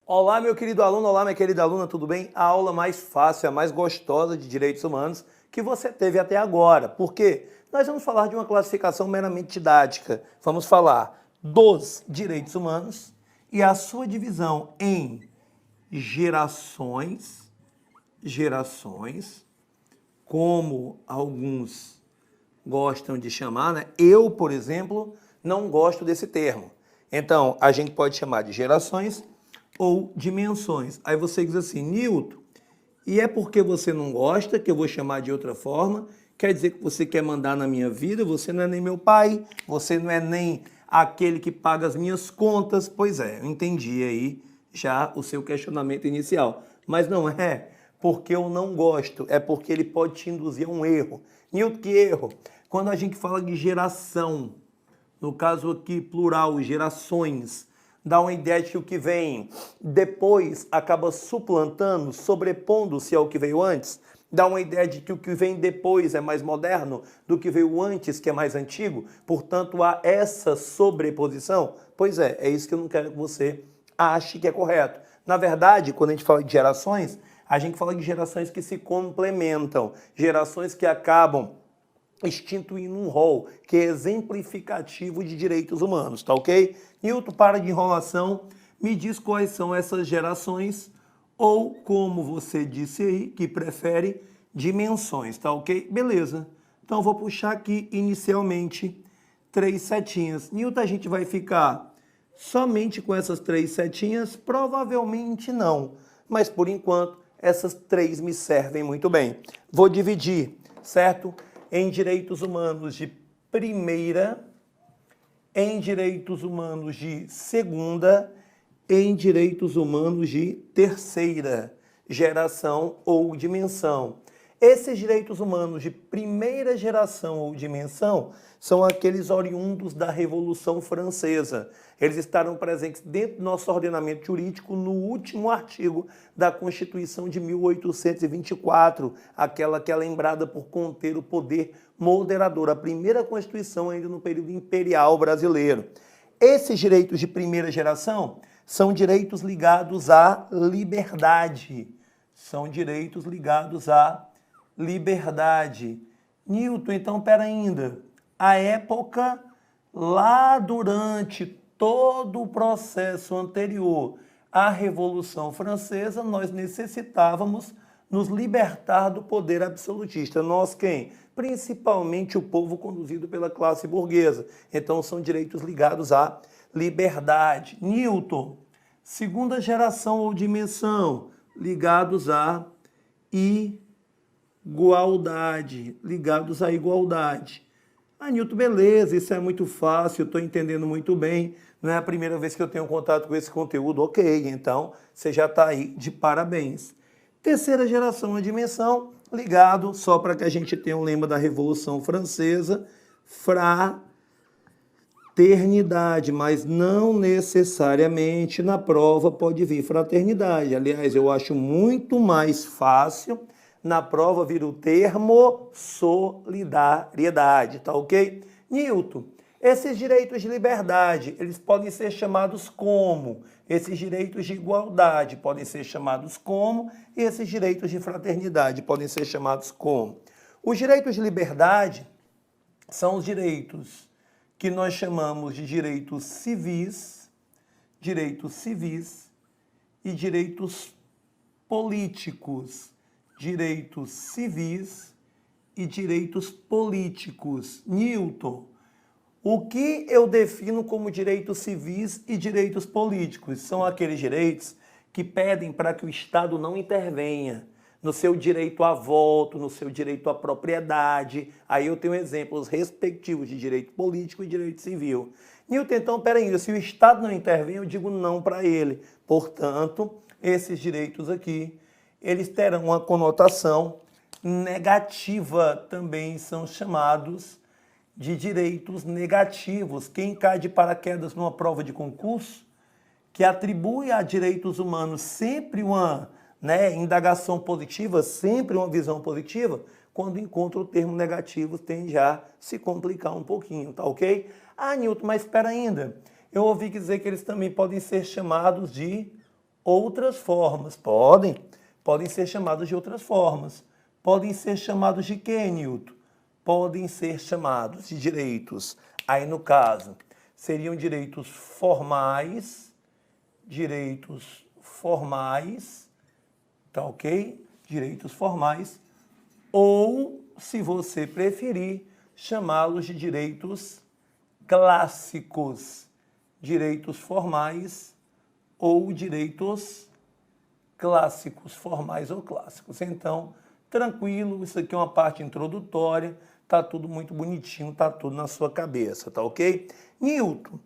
Olá, meu querido aluno, olá, minha querida aluna, tudo bem? A aula mais fácil, a mais gostosa de direitos humanos que você teve até agora. Por quê? Nós vamos falar de uma classificação meramente didática. Vamos falar dos direitos humanos e a sua divisão em gerações, como alguns gostam de chamar, né? Eu, por exemplo, não gosto desse termo. Então, a gente pode chamar de gerações ou dimensões. Aí você diz assim, Newton, e é porque você não gosta que eu vou chamar de outra forma? Quer dizer que você quer mandar na minha vida? Você não é nem meu pai, você não é nem aquele que paga as minhas contas. Pois é, eu entendi aí já o seu questionamento inicial. Mas não é porque eu não gosto, é porque ele pode te induzir a um erro. Newton, que erro? Quando a gente fala de geração, no caso aqui plural, gerações, dá uma ideia de que o que vem depois acaba suplantando, sobrepondo-se ao que veio antes, dá uma ideia de que o que vem depois é mais moderno do que veio antes, que é mais antigo, portanto há essa sobreposição. Pois é isso que eu não quero que você ache que é correto. Na verdade, quando a gente fala de gerações, a gente fala de gerações que se complementam, gerações que acabam instituindo um rol que é exemplificativo de direitos humanos, tá ok? Newton, para de enrolação, me diz quais são essas gerações ou, como você disse aí, que prefere, dimensões, tá ok? Beleza. Então, vou puxar aqui inicialmente 3 setinhas. Newton, a gente vai ficar somente com essas 3 setinhas? Provavelmente não, mas por enquanto essas 3 me servem muito bem. Vou dividir, certo? Em direitos humanos de primeira, em direitos humanos de segunda, em direitos humanos de terceira geração ou dimensão. Esses direitos humanos de primeira geração ou dimensão são aqueles oriundos da Revolução Francesa. Eles estarão presentes dentro do nosso ordenamento jurídico no último artigo da Constituição de 1824, aquela que é lembrada por conter o poder moderador, a primeira Constituição ainda no período imperial brasileiro. Esses direitos de primeira geração são direitos ligados à liberdade. São direitos ligados à liberdade. Newton, então, pera ainda. A época, lá durante todo o processo anterior à Revolução Francesa, nós necessitávamos nos libertar do poder absolutista. Nós quem? Principalmente o povo conduzido pela classe burguesa. Então, são direitos ligados à liberdade. Newton, segunda geração ou dimensão, ligados à igualdade, ligados à igualdade. Ah, Newton, beleza, isso é muito fácil, eu estou entendendo muito bem, não é a primeira vez que eu tenho contato com esse conteúdo, ok, então você já está aí de parabéns. Terceira geração, a dimensão, ligado, só para que a gente tenha um lema da Revolução Francesa, fraternidade, mas não necessariamente na prova pode vir fraternidade. Aliás, eu acho muito mais fácil na prova vir o termo solidariedade, tá ok? Newton, esses direitos de liberdade, eles podem ser chamados como? Esses direitos de igualdade podem ser chamados como? E esses direitos de fraternidade podem ser chamados como? Os direitos de liberdade são os direitos que nós chamamos de direitos civis e direitos políticos. Direitos civis e direitos políticos. Newton, o que eu defino como direitos civis e direitos políticos? São aqueles direitos que pedem para que o Estado não intervenha no seu direito a voto, no seu direito à propriedade. Aí eu tenho exemplos respectivos de direito político e direito civil. Newton, então, peraí, se o Estado não intervém, eu digo não para ele. Portanto, esses direitos aqui, eles terão uma conotação negativa, também são chamados de direitos negativos. Quem cai de paraquedas numa prova de concurso, que atribui a direitos humanos sempre uma indagação positiva, sempre uma visão positiva, quando encontra o termo negativo, tende a se complicar um pouquinho, tá ok? Ah, Newton, mas espera ainda. Eu ouvi dizer que eles também podem ser chamados de outras formas. Podem ser chamados de outras formas. Podem ser chamados de quê, Newton? Podem ser chamados de direitos. Aí, no caso, seriam direitos formais, tá ok? Direitos formais, ou, se você preferir, chamá-los de direitos clássicos. Direitos formais ou direitos clássicos, formais ou clássicos. Então, tranquilo, isso aqui é uma parte introdutória, tá tudo muito bonitinho, tá tudo na sua cabeça, tá ok? Newton,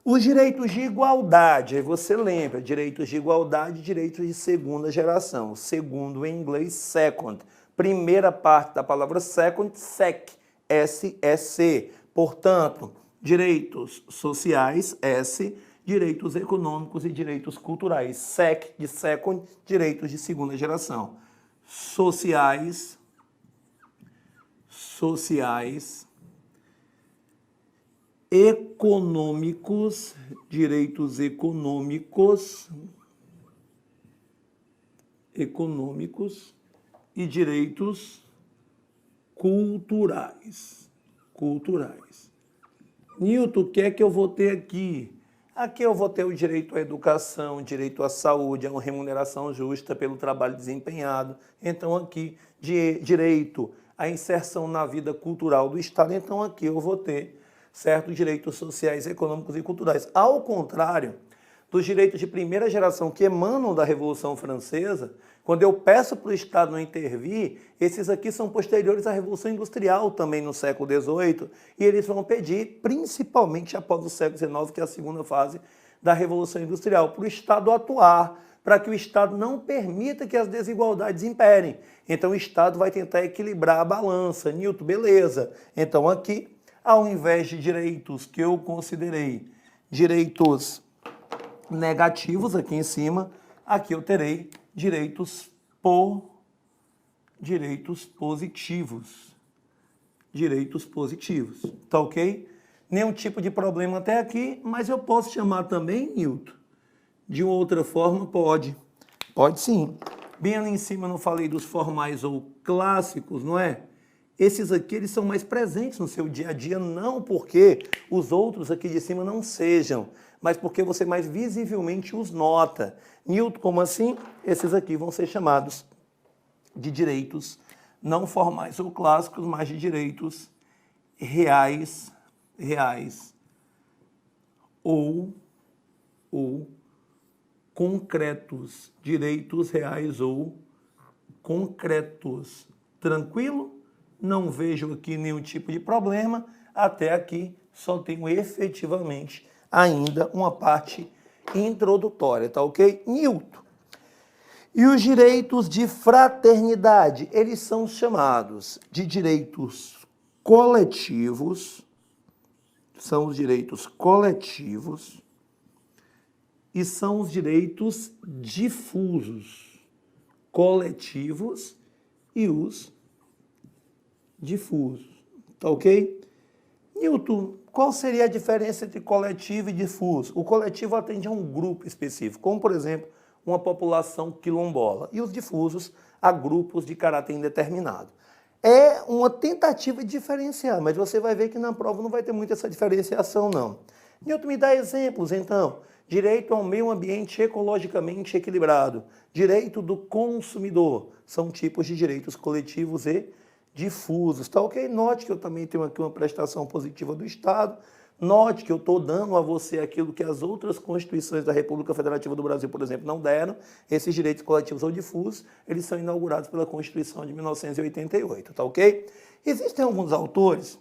os direitos de igualdade, aí você lembra, direitos de igualdade e direitos de segunda geração. Segundo em inglês, second. Primeira parte da palavra second, sec, S-E-C. Portanto, direitos sociais, S, direitos econômicos e direitos culturais. SEC, de second, direitos de segunda geração. Sociais, econômicos, direitos econômicos e direitos culturais. Newton, o que é que eu vou ter aqui? Aqui eu vou ter o direito à educação, direito à saúde, a uma remuneração justa pelo trabalho desempenhado. Então, aqui, direito à inserção na vida cultural do Estado. Então, aqui eu vou ter certos direitos sociais, econômicos e culturais. Ao contrário dos direitos de primeira geração que emanam da Revolução Francesa, quando eu peço para o Estado não intervir, esses aqui são posteriores à Revolução Industrial também no século XVIII, e eles vão pedir, principalmente após o século XIX, que é a segunda fase da Revolução Industrial, para o Estado atuar, para que o Estado não permita que as desigualdades imperem. Então o Estado vai tentar equilibrar a balança. Newton, beleza. Então aqui, ao invés de direitos que eu considerei direitos negativos aqui em cima, aqui eu terei direitos positivos. Direitos positivos, tá ok? Nenhum tipo de problema até aqui, mas eu posso chamar também, Newton, de outra forma? Pode sim. Bem ali em cima eu não falei dos formais ou clássicos, não é? Esses aqui, eles são mais presentes no seu dia a dia, não porque os outros aqui de cima não sejam, mas porque você mais visivelmente os nota. Newton, como assim? Esses aqui vão ser chamados de direitos não formais ou clássicos, mas de direitos reais ou concretos. Direitos reais ou concretos. Tranquilo? Não vejo aqui nenhum tipo de problema. Até aqui só tenho efetivamente ainda uma parte introdutória, tá ok? Newton. E os direitos de fraternidade, eles são chamados de direitos coletivos, são os direitos coletivos e são os direitos difusos, coletivos e os difusos, tá ok? Newton, qual seria a diferença entre coletivo e difuso? O coletivo atende a um grupo específico, como, por exemplo, uma população quilombola, e os difusos a grupos de caráter indeterminado. É uma tentativa de diferenciar, mas você vai ver que na prova não vai ter muita essa diferenciação, não. Newton, me dá exemplos, então. Direito ao meio ambiente ecologicamente equilibrado. Direito do consumidor. São tipos de direitos coletivos e difusos, tá ok? Note que eu também tenho aqui uma prestação positiva do Estado. Note que eu estou dando a você aquilo que as outras constituições da República Federativa do Brasil, por exemplo, não deram. Esses direitos coletivos ou difusos, eles são inaugurados pela Constituição de 1988, tá ok? Existem alguns autores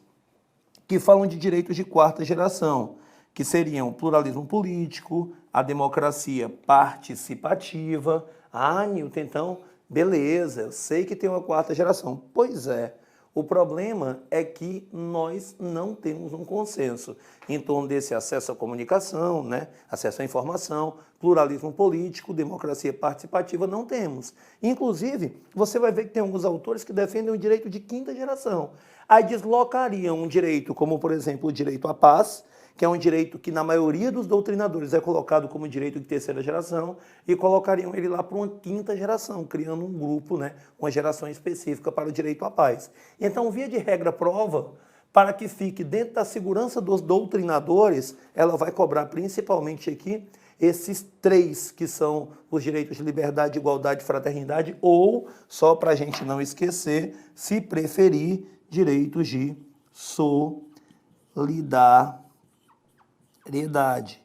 que falam de direitos de quarta geração, que seriam o pluralismo político, a democracia participativa. Ah, Newton, então, beleza, eu sei que tem uma quarta geração. Pois é. O problema é que nós não temos um consenso em torno desse acesso à comunicação, né? Acesso à informação, pluralismo político, democracia participativa, não temos. Inclusive, você vai ver que tem alguns autores que defendem o direito de quinta geração. Aí deslocariam um direito como, por exemplo, o direito à paz, que é um direito que na maioria dos doutrinadores é colocado como direito de terceira geração, e colocariam ele lá para uma quinta geração, criando um grupo, né, uma geração específica para o direito à paz. Então, via de regra, prova, para que fique dentro da segurança dos doutrinadores, ela vai cobrar principalmente aqui esses três que são os direitos de liberdade, igualdade e fraternidade, ou, só para a gente não esquecer, se preferir, direitos de solidariedade.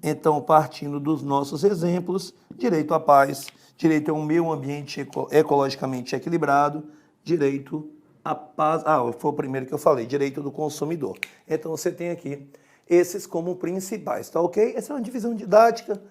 Então, partindo dos nossos exemplos, direito à paz, direito a um meio ambiente ecologicamente equilibrado, direito à paz, foi o primeiro que eu falei, direito do consumidor. Então, você tem aqui esses como principais, tá ok? Essa é uma divisão didática.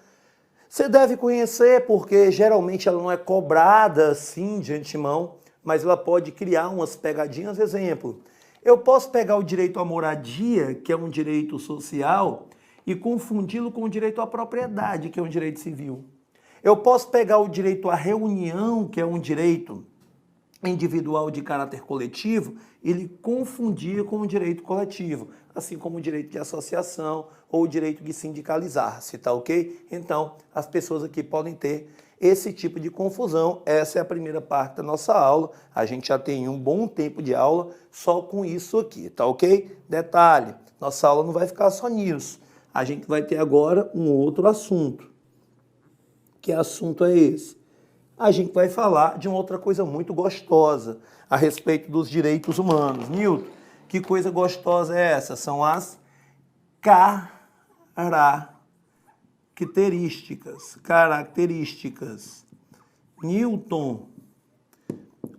Você deve conhecer, porque geralmente ela não é cobrada assim de antemão, mas ela pode criar umas pegadinhas. Exemplo, eu posso pegar o direito à moradia, que é um direito social, e confundi-lo com o direito à propriedade, que é um direito civil. Eu posso pegar o direito à reunião, que é um direito individual de caráter coletivo, ele confundia com o direito coletivo, assim como o direito de associação ou o direito de sindicalizar-se, tá ok? Então, as pessoas aqui podem ter esse tipo de confusão. Essa é a primeira parte da nossa aula. A gente já tem um bom tempo de aula só com isso aqui, tá ok? Detalhe, nossa aula não vai ficar só nisso. A gente vai ter agora um outro assunto. Que assunto é esse? A gente vai falar de uma outra coisa muito gostosa a respeito dos direitos humanos. Newton, que coisa gostosa é essa? São as características. Newton,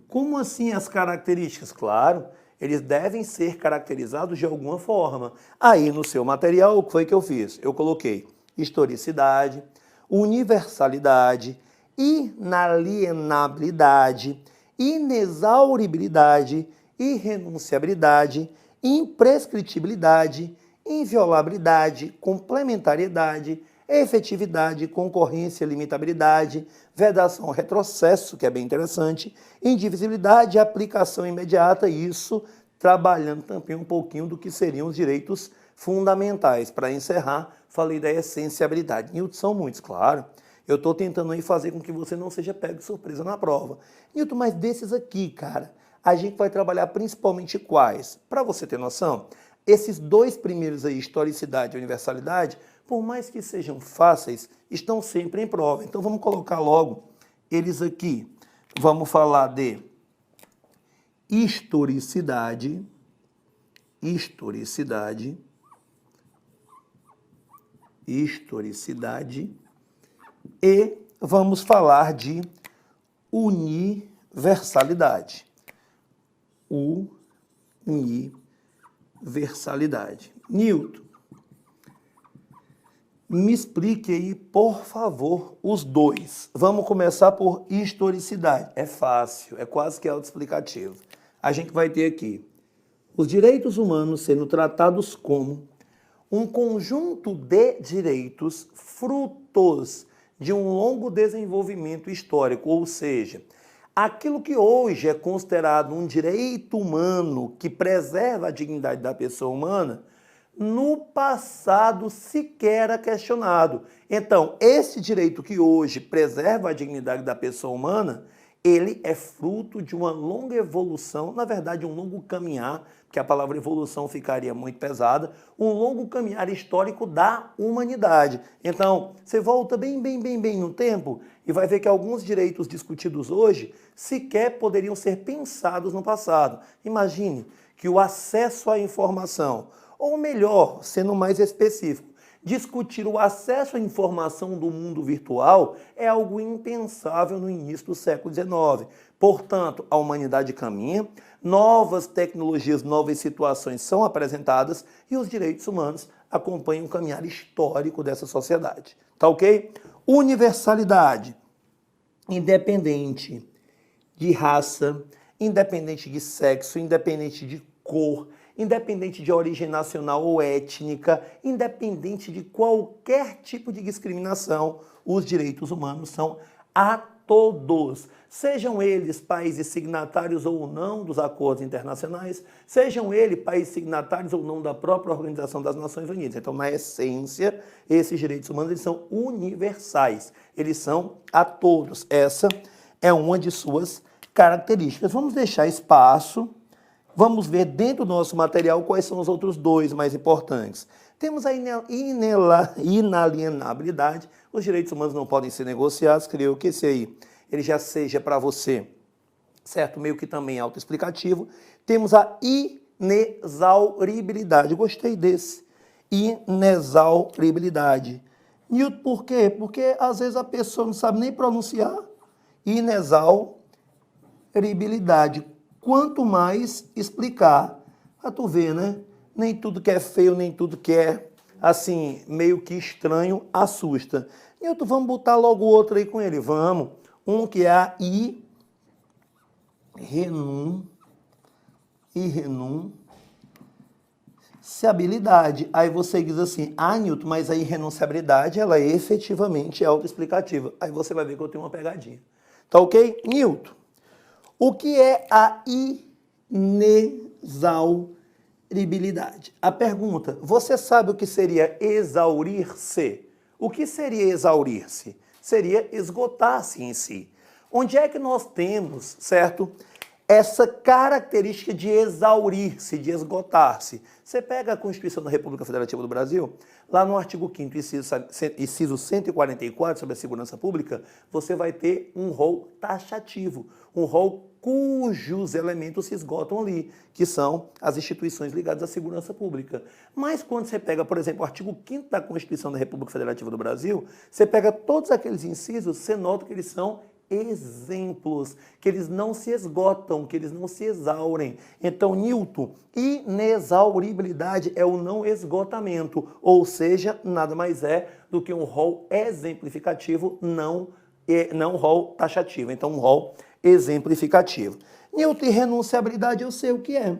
como assim as características? Claro, eles devem ser caracterizados de alguma forma. Aí no seu material, o que foi que eu fiz? Eu coloquei historicidade, universalidade, inalienabilidade, inexauribilidade, irrenunciabilidade, imprescritibilidade, inviolabilidade, complementariedade, efetividade, concorrência, limitabilidade, vedação, retrocesso, que é bem interessante, indivisibilidade, aplicação imediata, isso trabalhando também um pouquinho do que seriam os direitos fundamentais. Para encerrar, falei da essenciabilidade. Newton, são muitos, claro. Eu estou tentando aí fazer com que você não seja pego de surpresa na prova. Newton, mas desses aqui, cara, a gente vai trabalhar principalmente quais? Para você ter noção, esses dois primeiros aí, historicidade e universalidade, por mais que sejam fáceis, estão sempre em prova. Então vamos colocar logo eles aqui. Vamos falar de historicidade, e vamos falar de universalidade. Newton, me explique aí, por favor, os dois. Vamos começar por historicidade. É fácil, é quase que autoexplicativo. A gente vai ter aqui os direitos humanos sendo tratados como um conjunto de direitos frutos de um longo desenvolvimento histórico, ou seja, aquilo que hoje é considerado um direito humano que preserva a dignidade da pessoa humana, no passado sequer era questionado. Então, esse direito que hoje preserva a dignidade da pessoa humana, ele é fruto de uma longa evolução, na verdade um longo caminhar, porque a palavra evolução ficaria muito pesada, um longo caminhar histórico da humanidade. Então, você volta bem no tempo e vai ver que alguns direitos discutidos hoje sequer poderiam ser pensados no passado. Imagine que o acesso à informação, ou melhor, sendo mais específico, discutir o acesso à informação do mundo virtual é algo impensável no início do século XIX. Portanto, a humanidade caminha, novas tecnologias, novas situações são apresentadas e os direitos humanos acompanham o caminhar histórico dessa sociedade. Tá ok? Universalidade, independente de raça, independente de sexo, independente de cor, independente de origem nacional ou étnica, independente de qualquer tipo de discriminação, os direitos humanos são a todos. Sejam eles países signatários ou não dos acordos internacionais, sejam eles países signatários ou não da própria Organização das Nações Unidas. Então, na essência, esses direitos humanos eles são universais, eles são a todos. Essa é uma de suas características. Vamos deixar espaço, vamos ver dentro do nosso material quais são os outros dois mais importantes. Temos a inalienabilidade, os direitos humanos não podem ser negociados, creio que esse aí ele já seja para você, certo? Meio que também autoexplicativo. Temos a inexauribilidade, gostei desse, inexauribilidade. Newton, por quê? Porque às vezes a pessoa não sabe nem pronunciar inexauribilidade. Quanto mais explicar, a tu ver, né? Nem tudo que é feio, nem tudo que é, assim, meio que estranho, assusta. Newton, vamos botar logo outro aí com ele, vamos. Um que é a irrenunciabilidade. Aí você diz assim, Newton, mas a irrenunciabilidade, ela efetivamente é autoexplicativa. Aí você vai ver que eu tenho uma pegadinha. Tá ok? Newton, o que é a inexauribilidade? A pergunta, você sabe o que seria exaurir-se? O que seria exaurir-se? Seria esgotar-se em si. Onde é que nós temos, certo, essa característica de exaurir-se, de esgotar-se? Você pega a Constituição da República Federativa do Brasil, lá no artigo 5º, inciso 144, sobre a segurança pública, você vai ter um rol taxativo, um rol cujos elementos se esgotam ali, que são as instituições ligadas à segurança pública. Mas quando você pega, por exemplo, o artigo 5º da Constituição da República Federativa do Brasil, você pega todos aqueles incisos, você nota que eles são exemplos, que eles não se esgotam, que eles não se exaurem. Então, Newton, inexauribilidade é o não esgotamento, ou seja, nada mais é do que um rol exemplificativo, não rol taxativo. Então, um rol exemplificativo. Newton, irrenunciabilidade, eu sei o que é.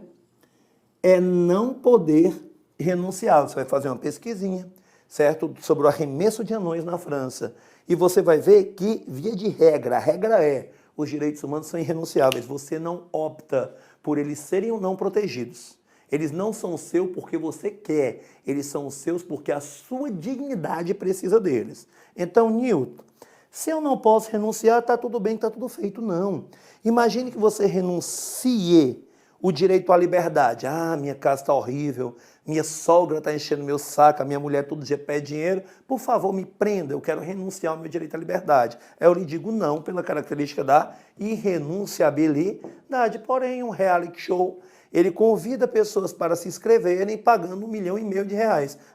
É não poder renunciar. Você vai fazer uma pesquisinha, certo? Sobre o arremesso de anões na França. E você vai ver que, via de regra, a regra é, os direitos humanos são irrenunciáveis. Você não opta por eles serem ou não protegidos. Eles não são seus porque você quer. Eles são seus porque a sua dignidade precisa deles. Então, Newton, se eu não posso renunciar, está tudo bem, está tudo feito. Não. Imagine que você renuncie o direito à liberdade. Ah, minha casa está horrível, minha sogra está enchendo meu saco, a minha mulher todo dia pede dinheiro. Por favor, me prenda, eu quero renunciar ao meu direito à liberdade. Eu lhe digo não pela característica da irrenunciabilidade. Porém, um reality show, ele convida pessoas para se inscreverem pagando R$1,5 milhão.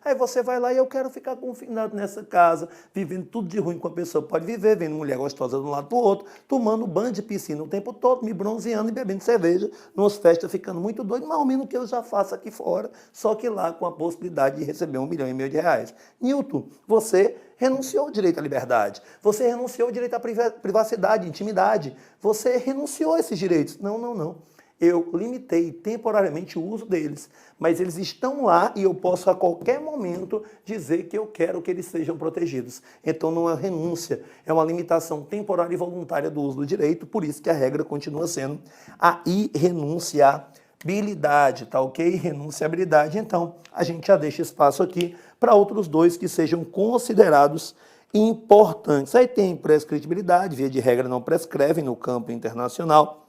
Aí você vai lá e eu quero ficar confinado nessa casa, vivendo tudo de ruim com a pessoa pode viver, vendo mulher gostosa de um lado para o outro, tomando banho de piscina o tempo todo, me bronzeando e bebendo cerveja, nas festas ficando muito doido, mais ou menos o que eu já faço aqui fora, só que lá com a possibilidade de receber R$1,5 milhão. Newton, você renunciou ao direito à liberdade, você renunciou ao direito à privacidade, intimidade, você renunciou a esses direitos. Não, não, não. Eu limitei temporariamente o uso deles, mas eles estão lá e eu posso a qualquer momento dizer que eu quero que eles sejam protegidos. Então não é renúncia, é uma limitação temporária e voluntária do uso do direito, por isso que a regra continua sendo a irrenunciabilidade, tá ok? Renunciabilidade, então a gente já deixa espaço aqui para outros dois que sejam considerados importantes. Aí tem prescritibilidade, via de regra não prescreve no campo internacional.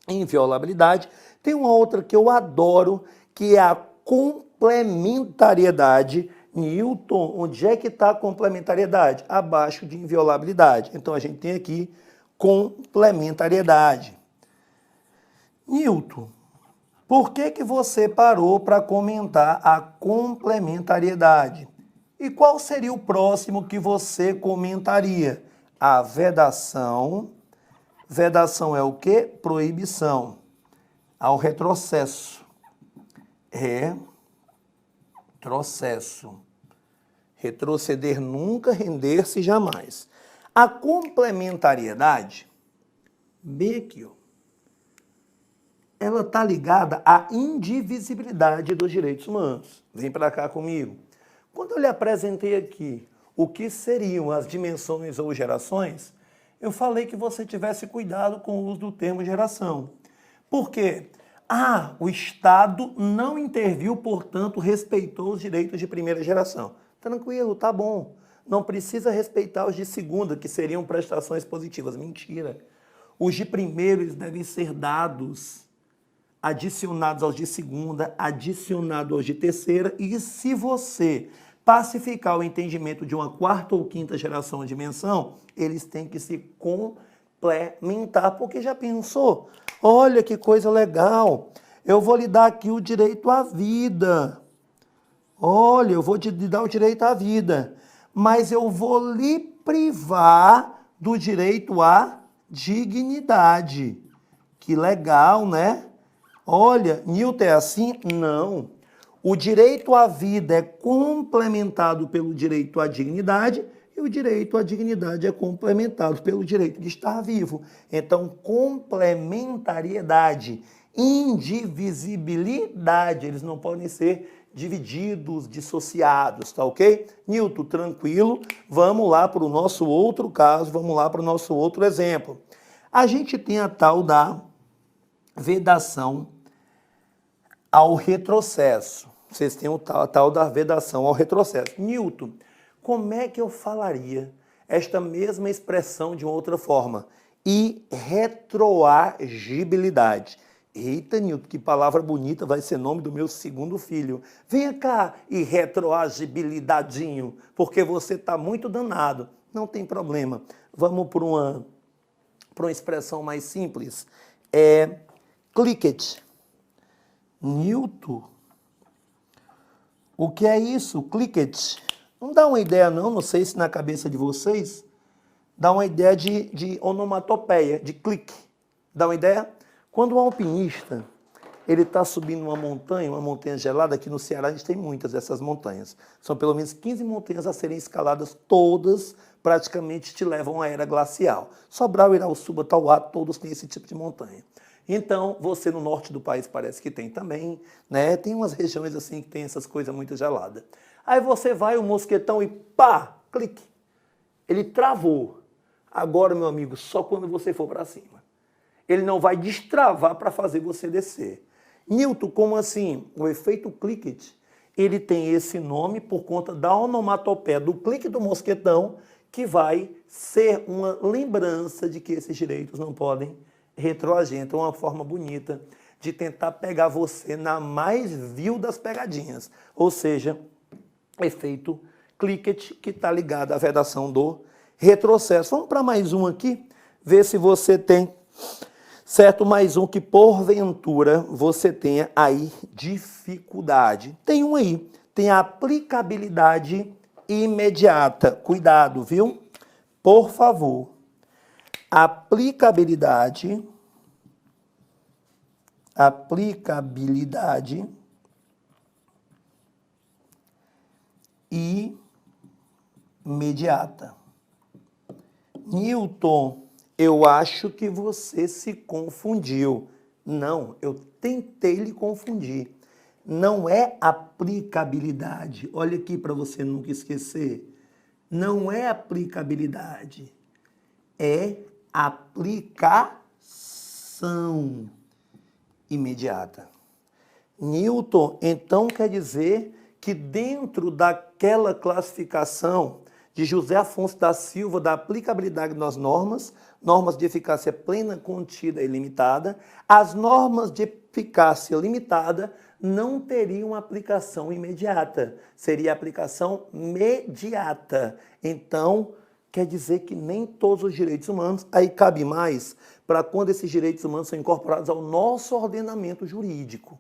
Inviolabilidade. Tem uma outra que eu adoro, que é a complementariedade. Newton, onde é que está a complementariedade? Abaixo de inviolabilidade. Então, a gente tem aqui complementariedade. Newton, por que você parou para comentar a complementariedade? E qual seria o próximo que você comentaria? A vedação. Vedação é o quê? Proibição ao retrocesso. Retrocesso. Retroceder nunca, render-se jamais. A complementariedade, bem aqui, ó. ela está ligada à indivisibilidade dos direitos humanos. Vem para cá comigo. Quando eu lhe apresentei aqui o que seriam as dimensões ou gerações, eu falei que você tivesse cuidado com o uso do termo geração. Por quê? O Estado não interviu, portanto, respeitou os direitos de primeira geração. Tranquilo, tá bom. Não precisa respeitar os de segunda, que seriam prestações positivas. Mentira. Os de primeiro eles devem ser dados, adicionados aos de segunda, adicionados aos de terceira, e se você pacificar o entendimento de uma quarta ou quinta geração de dimensão, eles têm que se complementar, porque já pensou? Olha que coisa legal, eu vou lhe dar aqui o direito à vida. Olha, eu vou te dar o direito à vida, mas eu vou lhe privar do direito à dignidade. Que legal, né? Olha, Newton é assim? Não. O direito à vida é complementado pelo direito à dignidade e o direito à dignidade é complementado pelo direito de estar vivo. Então, complementariedade, indivisibilidade, eles não podem ser divididos, dissociados, tá ok? Newton, tranquilo, vamos lá para o nosso outro caso, vamos lá para o nosso outro exemplo. A gente tem a tal da vedação ao retrocesso. Vocês têm a tal da vedação ao retrocesso. Newton, como é que eu falaria esta mesma expressão de uma outra forma? Irretroagibilidade. Eita, Newton, que palavra bonita, vai ser nome do meu segundo filho. Venha cá, irretroagibilidadinho, porque você está muito danado. Não tem problema. Vamos para uma expressão mais simples. Cliquet. Newton, o que é isso? Cliquet. Não dá uma ideia não sei se na cabeça de vocês, dá uma ideia de onomatopeia, de clique. Dá uma ideia? Quando um alpinista, ele está subindo uma montanha gelada, aqui no Ceará a gente tem muitas dessas montanhas. São pelo menos 15 montanhas a serem escaladas, todas praticamente te levam à era glacial. Sobral, Irauçuba, Tauá, todos têm esse tipo de montanha. Então, você no norte do país parece que tem também, né? Tem umas regiões assim que tem essas coisas muito geladas. Aí você vai, o mosquetão e pá, clique. Ele travou. Agora, meu amigo, só quando você for para cima. Ele não vai destravar para fazer você descer. Newton, como assim? O efeito cliquet, ele tem esse nome por conta da onomatopeia do clique do mosquetão, que vai ser uma lembrança de que esses direitos não podem retroagir. Então, é uma forma bonita de tentar pegar você na mais vil das pegadinhas. Ou seja, efeito cliquet, que está ligado à vedação do retrocesso. Vamos para mais um aqui, ver se você tem, certo? Mais um que, porventura, você tenha aí dificuldade. Tem um aí, tem a aplicabilidade imediata. Cuidado, viu? Por favor. Aplicabilidade imediata. Newton, eu acho que você se confundiu. Não, eu tentei lhe confundir. Não é aplicabilidade. Olha aqui para você nunca esquecer. Não é aplicabilidade. É aplicação imediata. Newton, então, quer dizer que dentro daquela classificação de José Afonso da Silva da aplicabilidade das normas de eficácia plena, contida e limitada, as normas de eficácia limitada não teriam aplicação imediata, seria aplicação mediata. Então, quer dizer que nem todos os direitos humanos, aí cabe mais para quando esses direitos humanos são incorporados ao nosso ordenamento jurídico.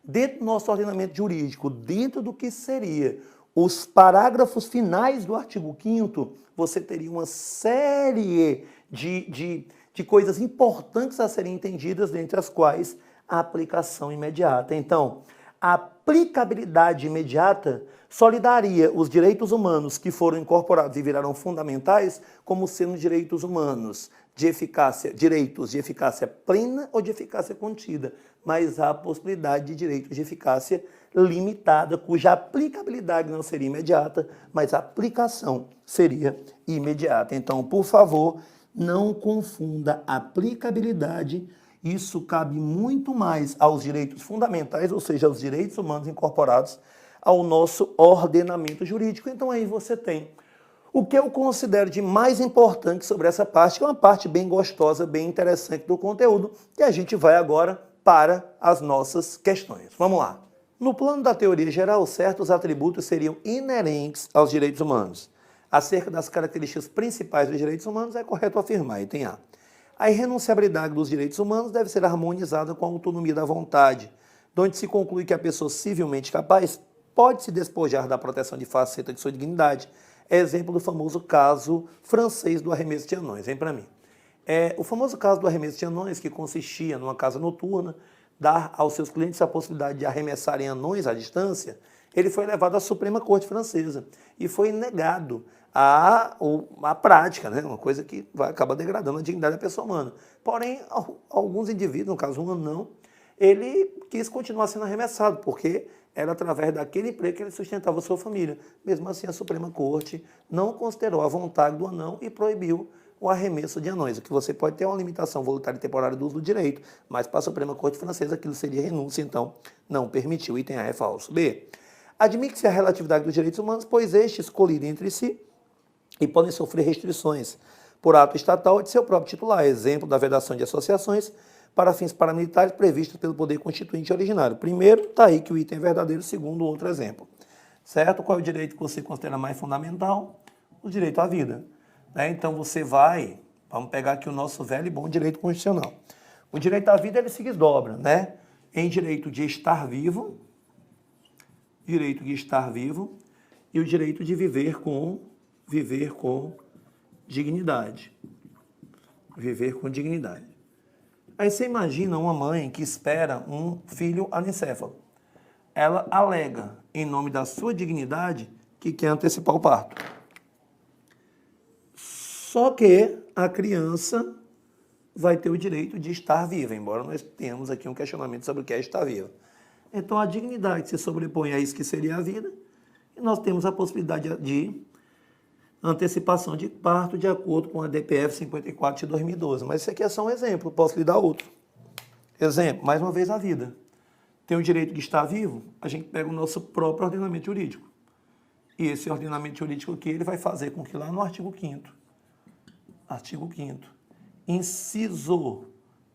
Dentro do nosso ordenamento jurídico, dentro do que seria os parágrafos finais do artigo 5º, você teria uma série de coisas importantes a serem entendidas, dentre as quais a aplicação imediata. Então, a aplicabilidade imediata só lhe daria os direitos humanos que foram incorporados e viraram fundamentais como sendo direitos humanos de eficácia, direitos de eficácia plena ou de eficácia contida, mas há a possibilidade de direitos de eficácia limitada, cuja aplicabilidade não seria imediata, mas a aplicação seria imediata. Então, por favor, não confunda aplicabilidade. Isso cabe muito mais aos direitos fundamentais, ou seja, aos direitos humanos incorporados ao nosso ordenamento jurídico. Então, aí você tem o que eu considero de mais importante sobre essa parte, que é uma parte bem gostosa, bem interessante do conteúdo, e a gente vai agora para as nossas questões. Vamos lá. No plano da teoria geral, certos atributos seriam inerentes aos direitos humanos. Acerca das características principais dos direitos humanos, é correto afirmar, item A. A irrenunciabilidade dos direitos humanos deve ser harmonizada com a autonomia da vontade, onde se conclui que a pessoa civilmente capaz pode se despojar da proteção de faceta de sua dignidade. Exemplo do famoso caso francês do arremesso de anões. Vem para mim. O famoso caso do arremesso de anões, que consistia numa casa noturna, dar aos seus clientes a possibilidade de arremessarem anões à distância, ele foi levado à Suprema Corte Francesa e foi negado a prática, né? Uma coisa que acaba degradando a dignidade da pessoa humana. Porém, alguns indivíduos, no caso um anão, ele quis continuar sendo arremessado, porque era através daquele emprego que ele sustentava a sua família. Mesmo assim, a Suprema Corte não considerou a vontade do anão e proibiu o arremesso de anões. O que você pode ter uma limitação voluntária e temporária do uso do direito, mas para a Suprema Corte Francesa aquilo seria renúncia, então não permitiu. O item A é falso. B. Admite-se a relatividade dos direitos humanos, pois estes colidem entre si e podem sofrer restrições por ato estatal ou de seu próprio titular. Exemplo da vedação de associações para fins paramilitares previstos pelo poder constituinte originário. Primeiro, está aí que o item é verdadeiro, segundo outro exemplo. Certo? Qual é o direito que você considera mais fundamental? O direito à vida. Então você vamos pegar aqui o nosso velho e bom direito constitucional. O direito à vida ele se desdobra, né? Em direito de estar vivo, e o direito de viver com dignidade. Viver com dignidade. Aí você imagina uma mãe que espera um filho anencéfalo. Ela alega, em nome da sua dignidade, que quer antecipar o parto. Só que a criança vai ter o direito de estar viva, embora nós tenhamos aqui um questionamento sobre o que é estar viva. Então a dignidade se sobrepõe a isso que seria a vida, e nós temos a possibilidade de antecipação de parto de acordo com a DPF 54 de 2012. Mas isso aqui é só um exemplo, posso lhe dar outro. Exemplo, mais uma vez a vida. Tem o direito de estar vivo, a gente pega o nosso próprio ordenamento jurídico. E esse ordenamento jurídico aqui, ele vai fazer com que lá no artigo 5º, inciso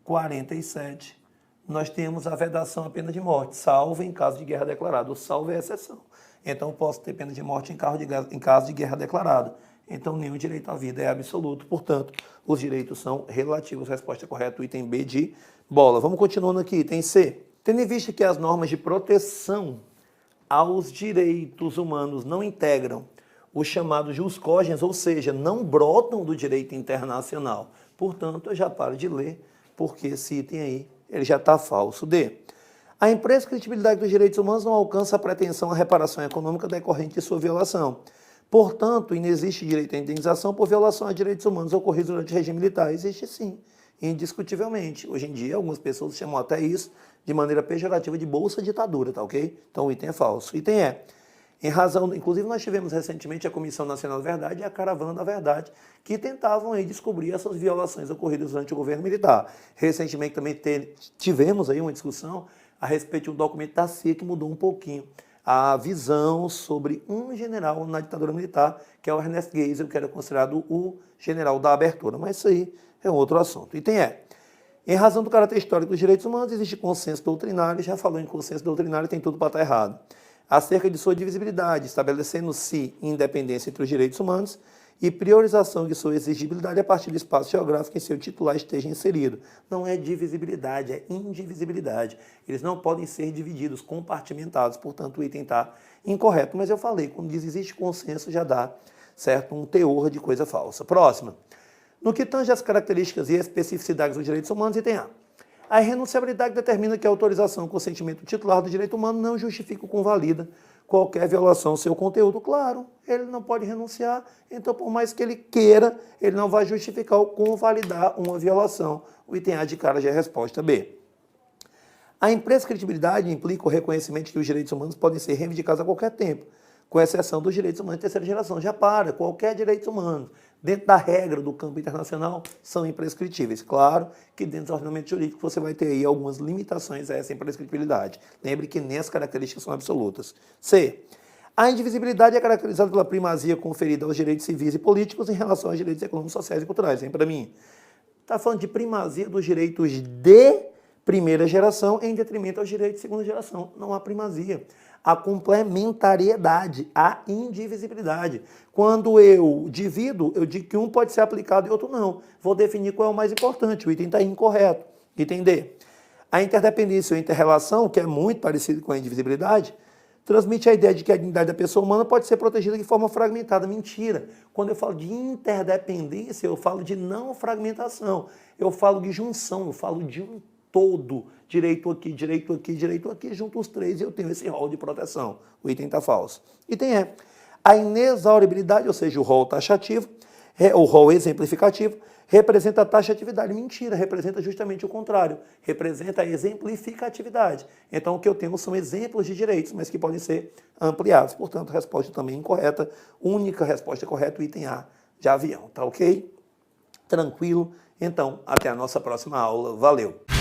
47, nós temos a vedação à pena de morte, salvo em caso de guerra declarada. O salvo é exceção. Então, eu posso ter pena de morte em caso de guerra declarada. Então, nenhum direito à vida é absoluto. Portanto, os direitos são relativos. Resposta correta, o item B de bola. Vamos continuando aqui. Item C. Tendo em vista que as normas de proteção aos direitos humanos não integram os chamados jus cogens, ou seja, não brotam do direito internacional. Portanto, eu já paro de ler, porque esse item aí ele já está falso. D. A imprescritibilidade dos direitos humanos não alcança a pretensão à reparação econômica decorrente de sua violação. Portanto, inexiste direito à indenização por violação a direitos humanos ocorridos durante o regime militar. Existe sim, indiscutivelmente. Hoje em dia, algumas pessoas chamam até isso de maneira pejorativa de bolsa ditadura, tá ok? Então, o item é falso. Item é, em razão, inclusive nós tivemos recentemente a Comissão Nacional da Verdade e a Caravana da Verdade, que tentavam aí descobrir essas violações ocorridas durante o governo militar. Recentemente também tivemos aí uma discussão a respeito de um documento da CIA que mudou um pouquinho a visão sobre um general na ditadura militar, que é o Ernest Geisel, que era considerado o general da abertura. Mas isso aí é outro assunto. Item é, em razão do caráter histórico dos direitos humanos, existe consenso doutrinário, já falou em consenso doutrinário, tem tudo para estar errado, acerca de sua divisibilidade, estabelecendo-se independência entre os direitos humanos e priorização de sua exigibilidade a partir do espaço geográfico em que seu titular esteja inserido. Não é divisibilidade, é indivisibilidade. Eles não podem ser divididos, compartimentados, portanto o item está incorreto. Mas eu falei, quando diz existe consenso, já dá certo um teor de coisa falsa. Próxima. No que tange às características e especificidades dos direitos humanos, item A. A irrenunciabilidade determina que a autorização, consentimento titular do direito humano não justifica ou convalida qualquer violação ao seu conteúdo. Claro, ele não pode renunciar, então por mais que ele queira, ele não vai justificar ou convalidar uma violação. O item A de cara já é a resposta B. A imprescritibilidade implica o reconhecimento de que os direitos humanos podem ser reivindicados a qualquer tempo, com exceção dos direitos humanos de terceira geração. Já para, qualquer direito humano, dentro da regra do campo internacional, são imprescritíveis. Claro que dentro do ordenamento jurídico você vai ter aí algumas limitações a essa imprescritibilidade. Lembre que nem as características são absolutas. C. A indivisibilidade é caracterizada pela primazia conferida aos direitos civis e políticos em relação aos direitos econômicos, sociais e culturais. Vem para mim. Está falando de primazia dos direitos de primeira geração em detrimento aos direitos de segunda geração. Não há primazia. A complementariedade, a indivisibilidade. Quando eu divido, eu digo que um pode ser aplicado e outro não. Vou definir qual é o mais importante. O item está incorreto. Item D. A interdependência ou interrelação, que é muito parecido com a indivisibilidade, transmite a ideia de que a dignidade da pessoa humana pode ser protegida de forma fragmentada. Mentira. Quando eu falo de interdependência, eu falo de não fragmentação. Eu falo de junção, eu falo de um todo. Direito aqui, direito aqui, direito aqui, junto os três e eu tenho esse rol de proteção. O item está falso. Item E. A inexauribilidade, ou seja, o rol taxativo, o rol exemplificativo, representa a taxatividade. Mentira, representa justamente o contrário. Representa a exemplificatividade. Então, o que eu tenho são exemplos de direitos, mas que podem ser ampliados. Portanto, resposta também incorreta. Única resposta correta, o item A de avião. Tá ok? Tranquilo? Então, até a nossa próxima aula. Valeu!